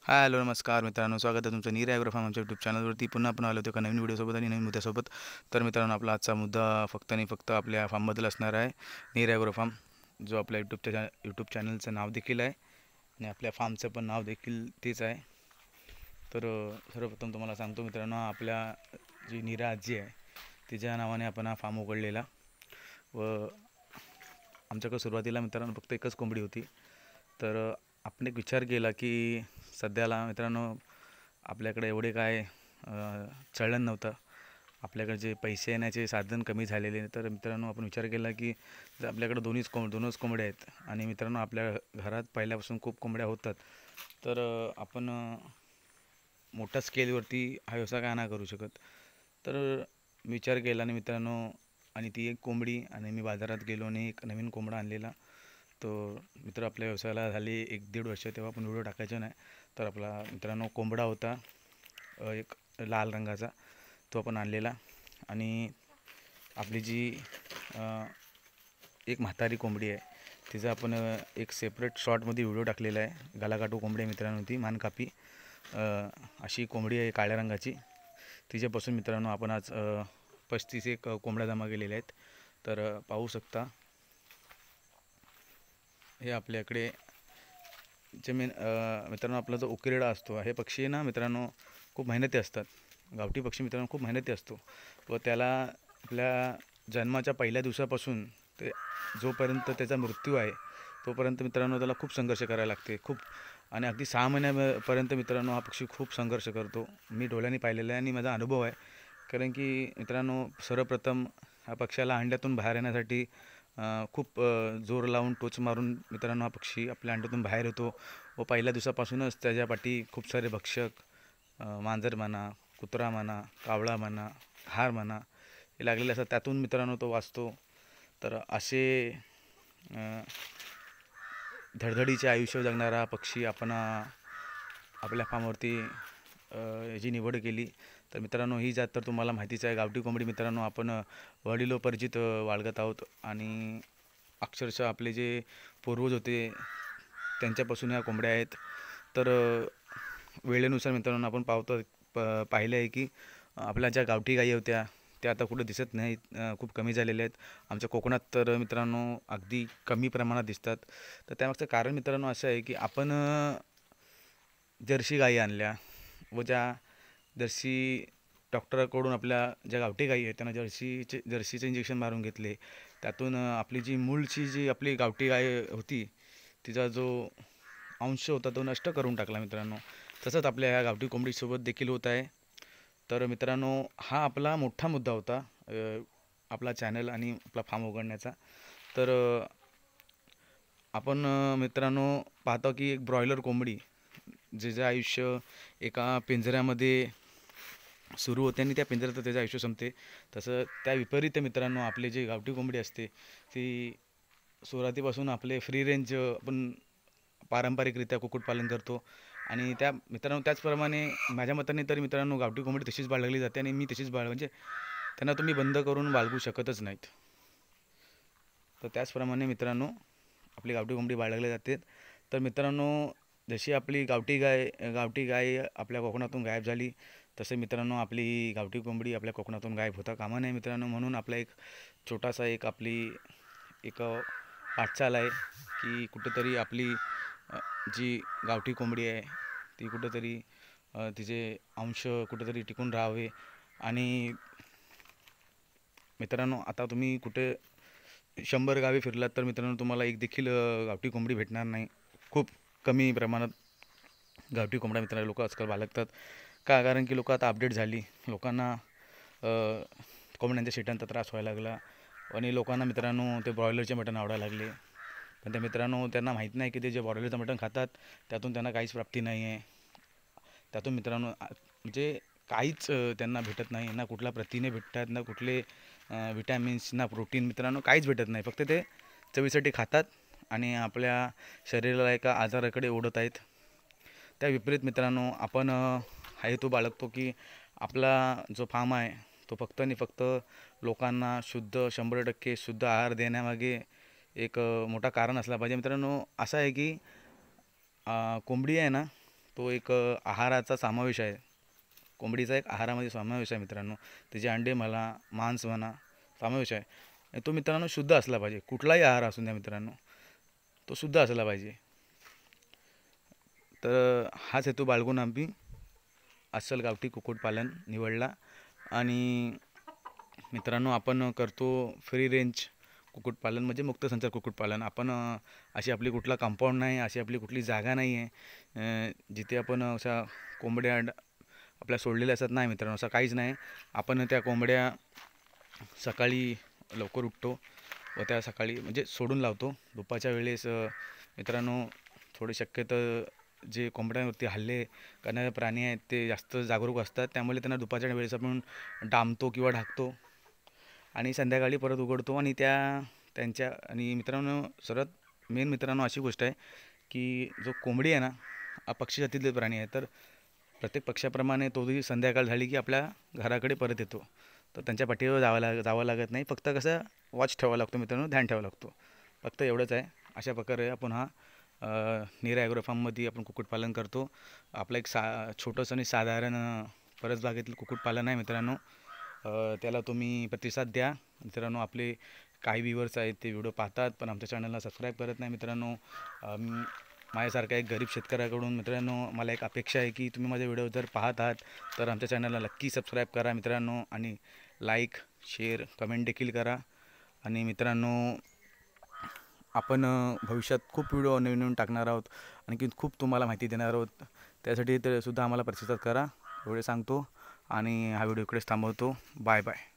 Hi hello नमस्कार मित्रांनो, स्वागत आहे तुमचं नीर ॲग्रो फार्म आमच्या यूट्यूब चॅनलवरती. पुन्हा आपण आलो होतो एका नवीन व्हिडिओसोबत आणि नवीन मुद्द्यासोबत. तर मित्रांनो, आपला आजचा मुद्दा फक्त आणि फक्त आपल्या फार्मबद्दल असणार आहे. नीर ॲग्रो फार्म, जो आपल्या यूट्यूब चॅनलचं नाव देखील आहे आणि आपल्या फार्मचं पण नाव देखील तेच आहे. तर सर्वप्रथम तुम्हाला सांगतो मित्रांनो, आपल्या जी नीरा आजी आहे तिच्या नावाने आपण हा फार्म उघडलेला. व आमच्याकडे सुरुवातीला मित्रांनो फक्त एकच कोंबडी होती. तर आपण एक विचार केला की सध्याला मित्रांनो आपल्याकडे एवढे काय चलन नव्हतं, आपल्याकडे जे पैसे येण्याचे साधन कमी झालेले. तर मित्रांनो आपण विचार केला की जर आपल्याकडे दोनच कोंबड्या आहेत आणि मित्रांनो आपल्या घरात पहिल्यापासून खूप कोंबड्या होतात, तर आपण मोठ्या स्केलवरती हा व्यवसाय का नाही करू शकत. तर विचार केला आणि मित्रांनो, आणि ती एक कोंबडी, आणि मी बाजारात गेलो आणि एक नवीन कोंबडा आणलेला. तो मित्र आपल्या व्यवसायाला झाली 1-1.5 वर्ष, तेव्हा आपण व्हिडिओ टाकायचो नाही. तर आपला मित्रांनो कोंबडा होता एक लाल रंगाचा, तो आपण आणलेला. आणि आपली जी अ, एक म्हातारी कोंबडी आहे तिचा आपण एक सेपरेट शॉर्टमध्ये व्हिडिओ टाकलेला आहे. गालाकाटू कोंबडी आहे मित्रांनो, ती मानकापी अशी कोंबडी आहे काळ्या रंगाची. तिच्यापासून मित्रांनो आपण आज 35 एक कोंबड्या जमा केलेल्या आहेत. तर पाहू शकता, हे आपल्याकडे जमीन मित्रांनो आपला जो उकिरडा असतो, हे पक्षी ना मित्रांनो खूप मेहनती असतात. गावठी पक्षी मित्रांनो खूप मेहनती असतो व त्याला आपल्या जन्माच्या पहिल्या दिवसापासून ते जोपर्यंत त्याचा मृत्यू आहे तोपर्यंत मित्रांनो त्याला खूप संघर्ष करायला लागते खूप. आणि अगदी 6 महिन्यापर्यंत मित्रांनो हा पक्षी खूप संघर्ष करतो. मी डोळ्यांनी पाहिलेला आहे आणि माझा अनुभव आहे. कारण की मित्रांनो सर्वप्रथम ह्या पक्ष्याला अंड्यातून बाहेर येण्यासाठी खूप जोर लावून टोच मारून मित्रांनो हा पक्षी आपल्या अंड्यातून बाहेर येतो. व पहिल्या दिवसापासूनच त्याच्या पाठी खूप सारे भक्षक, मांजर म्हणा, कुत्रा म्हणा, कावळा म्हणा, हार म्हणा, हे लागलेले असतात. त्यातून मित्रांनो तो वाचतो. तर असे धडधडीचे आयुष्य जगणारा पक्षी आपण आपल्या फार्मवरती याची निवड केली. तर मित्रांनो ही जात तर तुम्हाला माहितीच आहे, गावठी कोंबडी मित्रांनो आपण वडिलोपार्जित बाळगत आहोत. आणि अक्षरशः आपले जे पूर्वज होते त्यांच्यापासून ह्या कोंबड्या आहेत. तर वेळेनुसार मित्रांनो आपण पाहिलं आहे की आपल्या ज्या गावठी गायी होत्या त्या आता कुठं दिसत नाहीत, खूप कमी झालेल्या आहेत. आमच्या कोकणात तर मित्रांनो अगदी कमी प्रमाणात दिसतात. तर त्यामागचं कारण मित्रांनो असं आहे की आपण जर्सी गायी आणल्या व ज्या जर्सी डॉक्टरकडून आपल्या ज्या गावठी गायी आहेत त्यांना जर्सीचं इंजेक्शन मारून घेतले. त्यातून आपली जी मूळची जी आपली गावठी गाय होती तिचा जो अंश होता तो नष्ट करून टाकला मित्रांनो. तसंच आपल्या ह्या गावठी कोंबडीसोबत देखील होत आहे. तर मित्रांनो हा आपला मोठा मुद्दा होता, आपला चॅनल आणि आपला फार्म उघडण्याचा. तर आपण मित्रांनो पाहतो की एक ब्रॉयलर कोंबडी जिचं आयुष्य एका पिंजऱ्यामध्ये सुरू होते आणि त्या पिंजऱ्यात त्याचं आयुष्य संपते. तसं त्या विपरीत मित्रांनो आपली जी गावठी कोंबडी असते ती सुरुवातीपासून आपले फ्री रेंज आपण पारंपरिकरित्या कुक्कुटपालन करतो. आणि त्या मित्रांनो त्याचप्रमाणे माझ्या मताने तर मित्रांनो गावठी कोंबडी तशीच बाळगली जाते आणि मी तशीच म्हणजे त्यांना तुम्ही बंद करून बाळगू शकतच नाहीत. तर त्याचप्रमाणे मित्रांनो आपली गावठी कोंबडी बाळगली जाते. तर मित्रांनो जशी आपली गावठी गाय आपल्या कोकणातून गायब झाली, तसे मित्रांनो आपली गावठी कोंबडी आपल्या कोकणातून गायब होता कामा नये मित्रांनो. म्हणून आपला एक छोटासा एक वाटचाल आहे की कुठेतरी आपली जी गावठी कोंबडी आहे ती कुठेतरी तिचे अंश कुठेतरी टिकून राहावे. आणि मित्रांनो आता तुम्ही कुठे 100 गावी फिरलात तर मित्रांनो तुम्हाला एक देखील गावठी कोंबडी भेटणार नाही. खूप कमी प्रमाणात गावठी कोंबड्या मित्रांनो लोक आजकाल बाळगतात. का? कारण की लोक आता अपडेट झाली. लोकांना कोंबड्यांच्या शिटांचा त्रास व्हायला लागला आणि लोकांना मित्रांनो ते ब्रॉयलरचे मटण आवडायला लागले. पण त्या मित्रांनो त्यांना माहीत नाही की ते जे ब्रॉयलरचं मटण खातात त्यातून त्यांना काहीच प्राप्ती नाही आहे. त्यातून मित्रांनो म्हणजे काहीच त्यांना भेटत नाही. ना कुठला प्रथिने भेटतात, ना कुठले विटॅमिन्स, ना प्रोटीन मित्रांनो काहीच भेटत नाही. फक्त ते चवीसाठी खातात आणि आपल्या शरीराला एका आजाराकडे ओढत आहेत. त्या विपरीत मित्रांनो आपण हा हेतू बाळगतो की आपला जो फार्म आहे तो फक्त आणि फक्त लोकांना शुद्ध 100% शुद्ध आहार देण्यामागे एक मोठा कारण असला पाहिजे मित्रांनो. असं आहे की कोंबडी आहे ना तो एक आहाराचा समावेश आहे. कोंबडीचा एक आहारामध्ये समावेश आहे मित्रांनो. त्याचे अंडे म्हणा, मांस म्हणा समावेश आहे. आणि तो मित्रांनो शुद्ध असला पाहिजे. कुठलाही आहार असू द्या मित्रांनो, तो शुद्ध असला पाहिजे. तर हाच हेतू बाळगून आम्ही अस्सल गावठी कुक्कुटपालन निवडला. आणि मित्रांनो आपण करतो फ्री रेंज कुक्कुटपालन, म्हणजे मुक्त संचार कुक्कुटपालन. आपण अशी आपली कुठला कंपाऊंड नाही, अशी आपली कुठली जागा नाही आहे जिथे आपण अशा कोंबड्या आपल्या सोडलेल्या असतात. नाही मित्रांनो, असं काहीच नाही. आपण त्या कोंबड्या सकाळी लवकर उठतो व त्या सकाळी म्हणजे सोडून लावतो. दुपारच्या वेळेस मित्रांनो थोडे शक्यतो जे कोंबड्यांवरती हल्ले करणारे प्राणी आहेत ते जास्त जागरूक असतात, त्यामुळे त्यांना दुपारच्या वेळेस आपण डांबतो किंवा ढाकतो आणि संध्याकाळी परत उघडतो. आणि त्यांच्या आणि मित्रांनो सर्वात मेन मित्रांनो अशी गोष्ट आहे की जो कोंबडी आहे ना, हा पक्षी जातीतले प्राणी आहे. तर प्रत्येक पक्षाप्रमाणे तोही संध्याकाळ झाली की आपल्या घराकडे परत येतो. तर त्यांच्या पाठीवर जावं लागत नाही. फक्त कसं वॉच ठेवावा लागतो मित्रांनो, ध्यान ठेवावं लागतो. फक्त एवढंच आहे. अशा प्रकारे आपण हा नीरा ॲग्रो फार्ममध्ये आपण कुक्कुटपालन करतो. आपलं एक छोटंसं आणि साधारण परसबागेतील कुक्कुटपालन आहे मित्रांनो. त्याला तुम्ही प्रतिसाद द्या मित्रांनो. आपले काही व्ह्यूअर्स आहेत ते व्हिडिओ पाहतात पण आमच्या चॅनलला सबस्क्राईब करत नाही मित्रांनो. माझ्यासारखा एक गरीब शेतकऱ्याकडून मित्रांनो मला एक अपेक्षा आहे की तुम्ही माझे व्हिडिओ जर पाहत आहात तर आमच्या चॅनलला नक्की सबस्क्राईब करा मित्रांनो. आणि लाईक, शेअर, कमेंट देखील करा. आणि मित्रांनो आपण भविष्यात खूप व्हिडिओ नवीन टाकणार आहोत, आणखी खूप तुम्हाला माहिती देणार आहोत. त्यासाठी तर सुद्धा आम्हाला प्रतिसाद करा एवढे सांगतो. आणि हा व्हिडिओ इकडेच थांबवतो. Bye bye.